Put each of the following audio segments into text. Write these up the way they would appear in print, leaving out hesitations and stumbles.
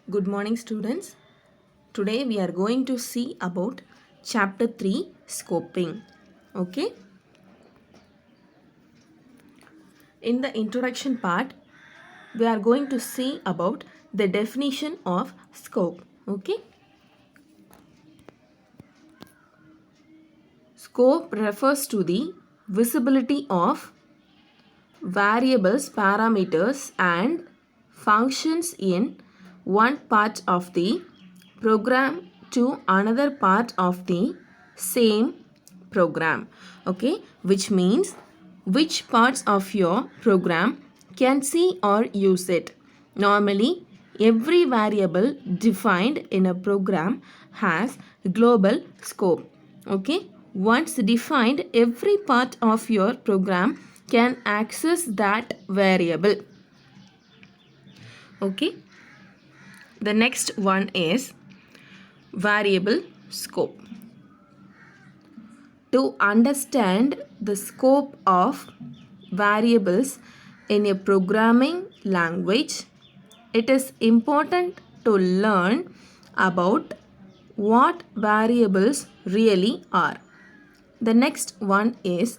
Good morning, students. Today we are going to see about chapter 3 scoping. Okay. In the introduction part, we are going to see about the definition of scope. Okay. Scope refers to the visibility of variables, parameters, and functions in one part of the program to another part of the same program. Okay, which means which parts of your program can see or use it. Normally, every variable defined in a program has global scope. Okay, once defined, every part of your program can access that variable. Okay, the next one is variable scope. To understand the scope of variables in a programming language, it is important to learn about what variables really are. The next one is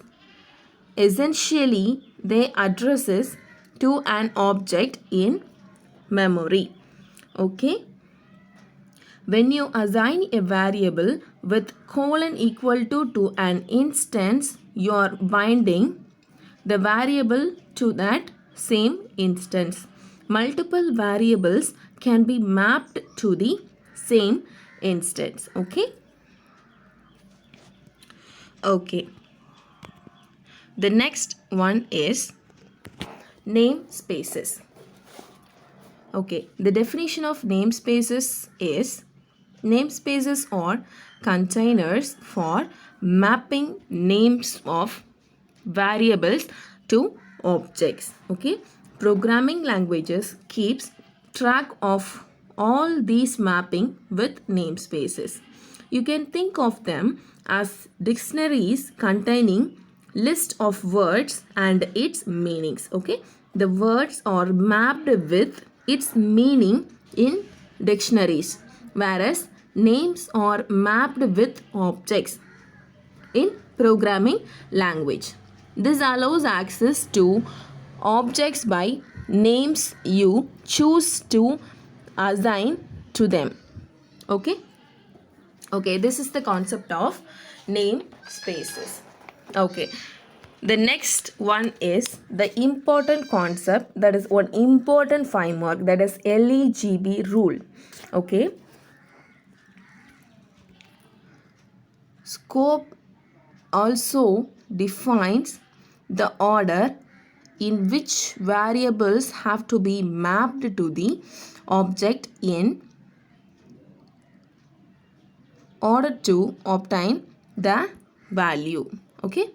essentially they addresses to an object in memory. Okay. When you assign a variable with colon equal to an instance, you are binding the variable to that same instance. Multiple variables can be mapped to the same instance. Okay. Okay. The next one is namespaces. Okay, the definition of namespaces is namespaces are containers for mapping names of variables to objects. Okay, programming languages keeps track of all these mapping with namespaces. You can think of them as dictionaries containing list of words and its meanings. Okay, the words are mapped with its meaning in dictionaries, whereas names are mapped with objects in programming language. This allows access to objects by names you choose to assign to them. Okay. Okay, this is the concept of namespaces. Okay, the next one is the important concept, that is one important framework, that is LEGB rule. Okay, scope also defines the order in which variables have to be mapped to the object in order to obtain the value. Okay,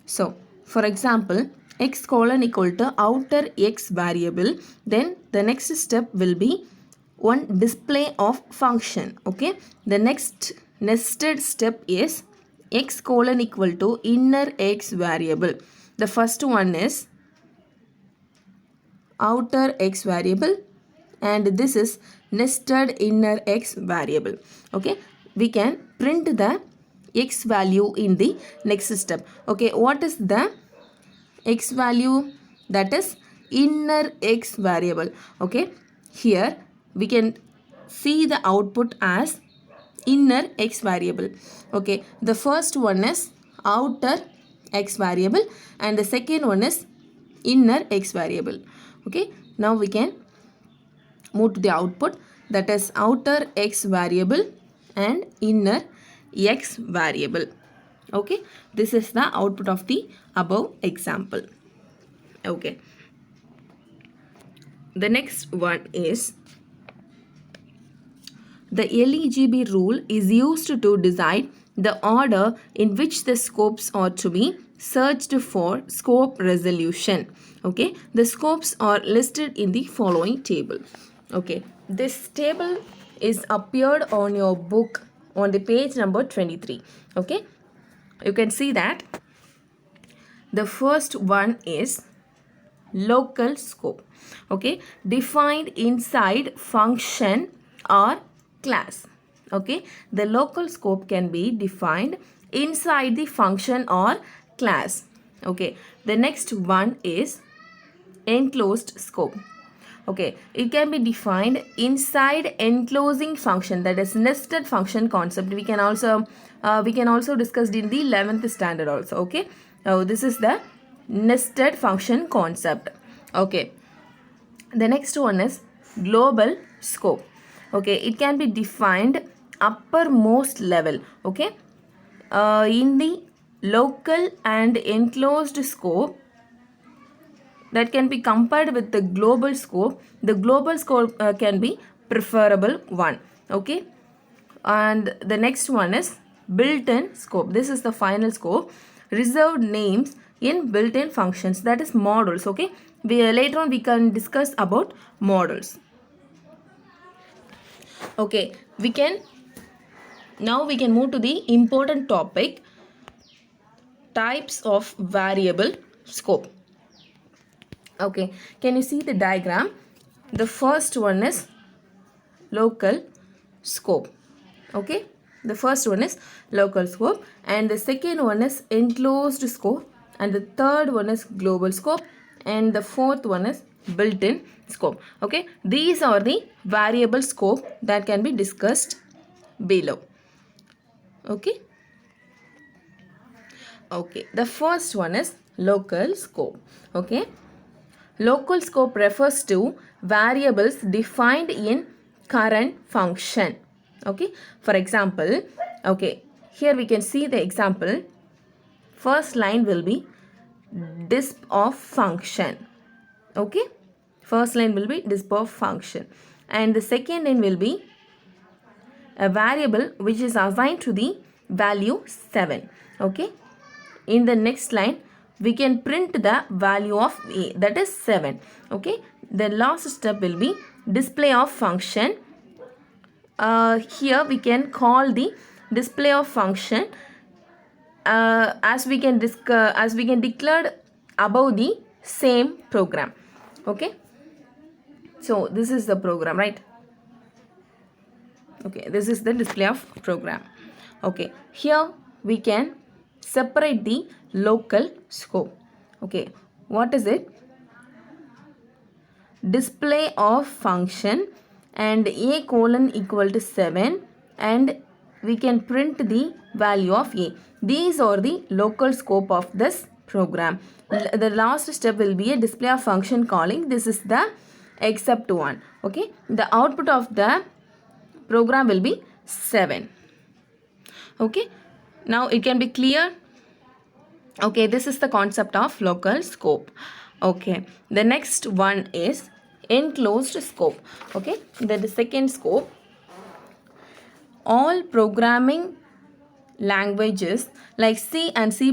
so for example, x colon equal to outer x variable, then the next step will be one display of function. Okay, the next nested step is x colon equal to inner x variable. The first one is outer x variable and this is nested inner x variable. Okay, we can print the x value in the next step. Okay, what is the x value? That is inner x variable. Okay, here we can see the output as inner x variable. Okay, the first one is outer x variable and the second one is inner x variable. Okay, now we can move to the output, that is outer x variable and inner x variable. Okay, this is the output of the above example. Okay, the next one is the LEGB rule is used to decide the order in which the scopes are to be searched for scope resolution. Okay, the scopes are listed in the following table. Okay, this table is appeared on your book on the page number 23. Okay, you can see that the first one is local scope. Okay, defined inside function or class. Okay, the local scope can be defined inside the function or class. Okay, the next one is enclosed scope. Okay, it can be defined inside enclosing function, that is nested function concept. We can also discussed in the 11th standard also. Okay, now this is the nested function concept. Okay, the next one is global scope. Okay, it can be defined uppermost level. Okay, in the local and enclosed scope that can be compared with the global scope. The global scope can be preferable one. Okay, and the next one is built-in scope. This is the final scope. Reserved names in built-in functions, that is modules. Okay, later on we can discuss about modules. Okay, we can move to the important topic, types of variable scope. Okay, can you see the diagram? The first one is local scope. Okay, the first one is local scope, and the second one is enclosed scope, and the third one is global scope, and the fourth one is built-in scope. Okay, these are the variable scope that can be discussed below. Okay, the first one is local scope. Okay, local scope refers to variables defined in current function. Okay, for example, okay, here we can see the example. First line will be disp of function. Okay, first line will be disp of function, and the second line will be a variable which is assigned to the value 7. Okay, in the next line we can print the value of a, that is 7. Okay, the last step will be display of function. Here we can call the display of function as we can declare above the same program. Okay, so this is the program, right? Okay, this is the display of program. Okay, here we can separate the local scope. Okay, what is it? Display of function and a colon equal to 7, and we can print the value of a. These are the local scope of this program. The last step will be a display of function calling. This is the except one. Okay, the output of the program will be 7. Okay, now it can be clear. Okay, this is the concept of local scope. Okay, the next one is enclosed scope. Okay, the second scope. All programming languages like C and C++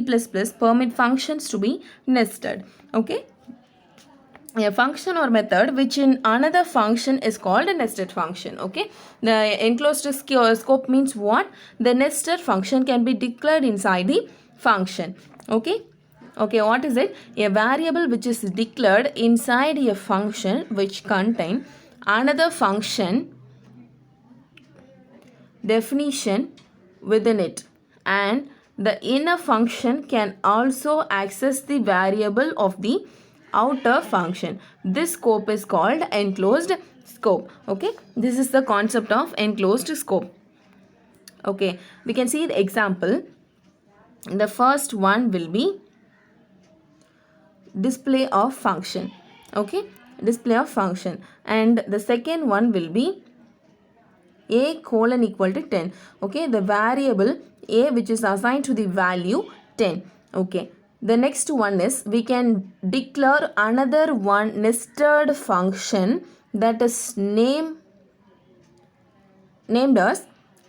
permit functions to be nested. Okay, a function or method which in another function is called a nested function. Okay, the enclosed scope means what? The nested function can be declared inside the function. Okay, what is it? A variable which is declared inside a function which contain another function definition within it, and the inner function can also access the variable of the outer function. This scope is called enclosed scope. Okay, this is the concept of enclosed scope. Okay, we can see the example. The first one will be display of function. Okay, display of function, and the second one will be a colon equal to 10. Okay, the variable a which is assigned to the value 10. Okay, the next one is we can declare another one nested function that is named as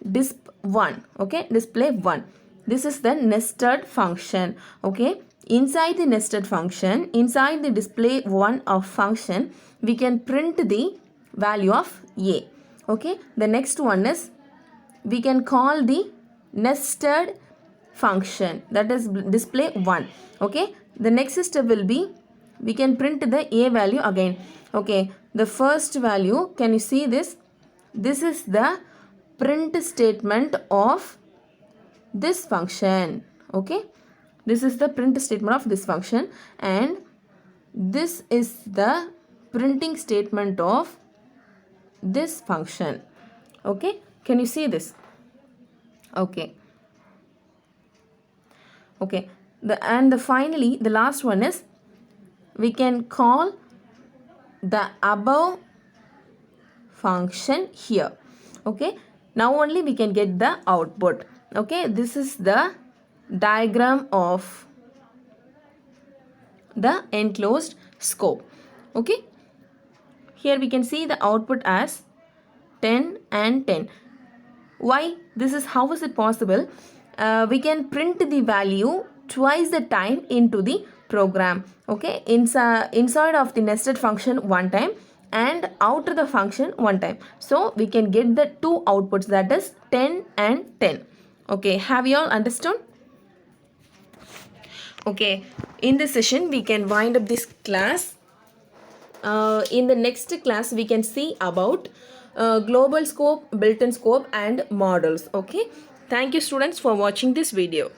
disp1. Okay, display 1. This is the nested function. Okay, inside the nested function, inside the display 1 of function, we can print the value of a. Okay, the next one is we can call the nested function, that is display 1. Okay, the next step will be we can print the a value again. Okay, the first value, can you see this? This is the print statement of this function. Okay, this is the print statement of this function, and this is the printing statement of this function. Okay, can you see this? Okay, okay, finally the last one is, we can call the above function here. Okay, now only we can get the output. Okay, this is the diagram of the enclosed scope. Okay, here we can see the output as 10 and 10. Why? This is, how is it possible? We can print the value twice the time into the program. Okay, inside of the nested function one time and out of the function one time. So we can get the two outputs, that is 10 and 10. Okay, have you all understood? Okay, in this session we can wind up this class. In the next class we can see about global scope, built-in scope and models. Okay, thank you students for watching this video.